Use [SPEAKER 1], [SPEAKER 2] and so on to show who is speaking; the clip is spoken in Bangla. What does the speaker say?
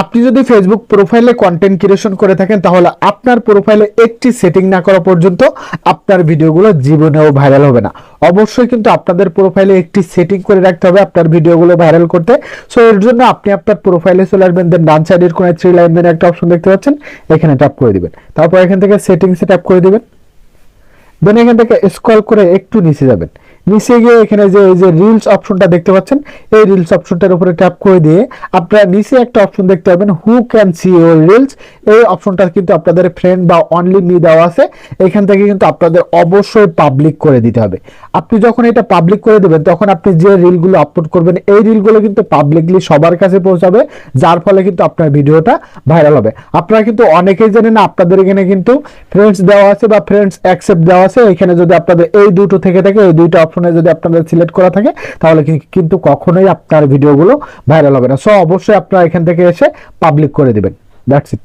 [SPEAKER 1] আপনি যদি ফেসবুক প্রোফাইলে কন্টেন্ট ক্রিয়েশন করে থাকেন তাহলে আপনার প্রোফাইলে একটি সেটিং না করা পর্যন্ত আপনার ভিডিওগুলো জীবনেও ভাইরাল হবে না। অবশ্যই কিন্তু আপনাদের প্রোফাইলে একটি সেটিং করে রাখতে হবে আপনার ভিডিওগুলো ভাইরাল করতে। সো এর জন্য আপনি আপনার প্রোফাইলে চলে আসবেন, দেন ডান সাইডের কোণে 3 লাইন দেন একটা অপশন দেখতে পাচ্ছেন, এখানে ট্যাপ করে দিবেন। তারপর এখান থেকে সেটিংসে ট্যাপ করে দিবেন। দেন এখান থেকে স্ক্রল করে একটু নিচে যাবেন, নিচে গিয়ে এখানে যে এই যে রিলস অপশনটা দেখতে পাচ্ছেন, এই রিলস অপশনটার উপরে ট্যাপ করে দিয়ে আপনারা নিচে একটা অপশন দেখতে পাবেন who can see your reels. এই অপশনটা কিন্তু আপনাদের ফ্রেন্ড বা অনলি মি দেওয়া আছে, এখান থেকে কিন্তু আপনাদের অবশ্যই পাবলিক করে দিতে হবে। আপনি যখন এটা পাবলিক করে দেবেন তখন আপনি যে রিলগুলো আপলোড করবেন এই রিলগুলো কিন্তু পাবলিকলি সবার কাছে পৌঁছাবে, যার ফলে কিন্তু আপনার ভিডিওটা ভাইরাল হবে। আপনারা কিন্তু অনেকেই জানেন না আপনাদের এখানে কিন্তু ফ্রেন্ডস দেওয়া আছে বা ফ্রেন্ডস অ্যাকসেপ্ট দেওয়া আছে। এখানে যদি আপনাদের এই দুটো থেকে থাকে, এই দুইটা অপশনে যদি আপনাদের সিলেক্ট করা থাকে তাহলে কিন্তু কখনোই আপনার ভিডিওগুলো ভাইরাল হবে না। সো অবশ্যই আপনারা এখান থেকে এসে পাবলিক করে দিবেন। That's it.